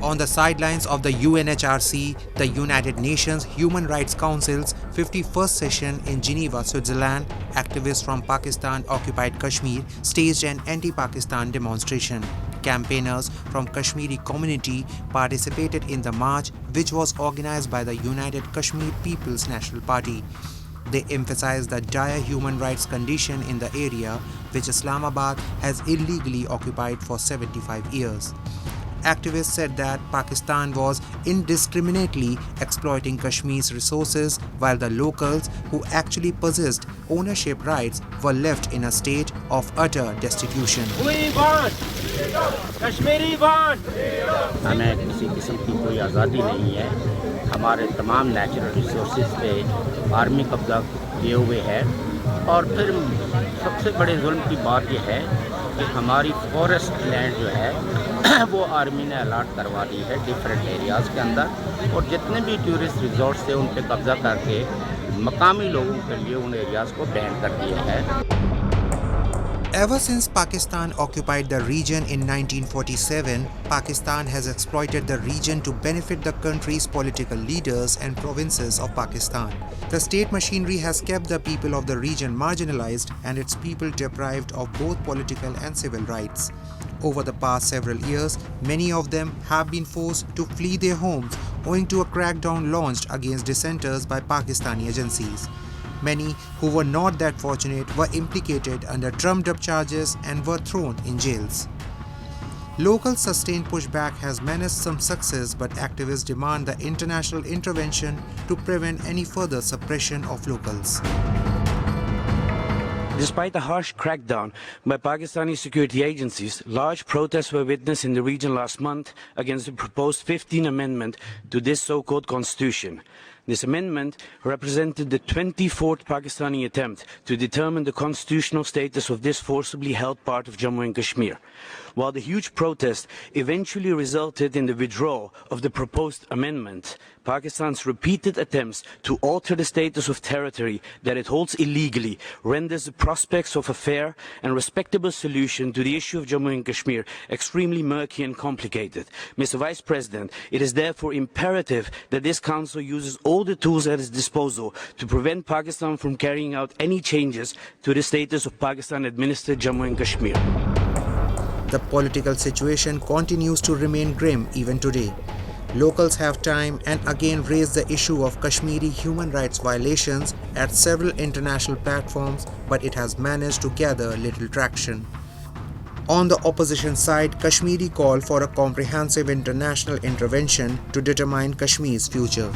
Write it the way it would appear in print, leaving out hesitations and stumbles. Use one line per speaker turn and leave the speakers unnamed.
On the sidelines of the UNHRC, the United Nations Human Rights Council's 51st session in Geneva, Switzerland, activists from Pakistan-occupied Kashmir staged an anti-Pakistan demonstration. Campaigners from Kashmiri community participated in the march, which was organized by the United Kashmir People's National Party. They emphasized the dire human rights condition in the area, which Islamabad has illegally occupied for 75 years. Activists said that Pakistan was indiscriminately exploiting Kashmir's resources, while the locals who actually possessed ownership rights were left in a state of utter destitution.
We want! Kashmiri want!
हमें किसी किस्म की कोई आज़ादी नहीं है। हमारे तमाम नेचुरल रिसोर्सेज पे आर्मी कब्जा किए हुए है और फिर सबसे बड़े जुल्म की बात यह है कि हमारी फॉरेस्ट लैंड जो है वो आर्मी ने अलाट करवा दी है डिफरेंट एरियाज़ के अंदर और जितने भी टूरिस्ट रिजॉर्ट्स थे उन पे कब्जा करके मकामी लोगों के लिए उन एरियाज़ को बैन कर दिया है।
Ever since Pakistan occupied the region in 1947, Pakistan has exploited the region to benefit the country's political leaders and provinces of Pakistan. The state machinery has kept the people of the region marginalized and its people deprived of both political and civil rights. Over the past several years, many of them have been forced to flee their homes owing to a crackdown launched against dissenters by Pakistani agencies. Many who were not that fortunate were implicated under trumped-up charges and were thrown in jails. Local sustained pushback has managed some success, but activists demand the international intervention to prevent any further suppression of locals.
Despite a harsh crackdown by Pakistani security agencies, large protests were witnessed in the region last month against the proposed 15th Amendment to this so-called constitution. This amendment represented the 24th Pakistani attempt to determine the constitutional status of this forcibly held part of Jammu and Kashmir. While the huge protest eventually resulted in the withdrawal of the proposed amendment, Pakistan's repeated attempts to alter the status of territory that it holds illegally renders the prospects of a fair and respectable solution to the issue of Jammu and Kashmir extremely murky and complicated. Mr. Vice President, it is therefore imperative that this Council uses all the tools at its disposal to prevent Pakistan from carrying out any changes to the status of Pakistan-administered Jammu and Kashmir.
The political situation continues to remain grim even today. Locals have time and again raised the issue of Kashmiri human rights violations at several international platforms, but it has managed to gather little traction. On the opposition side, Kashmiri call for a comprehensive international intervention to determine Kashmir's future.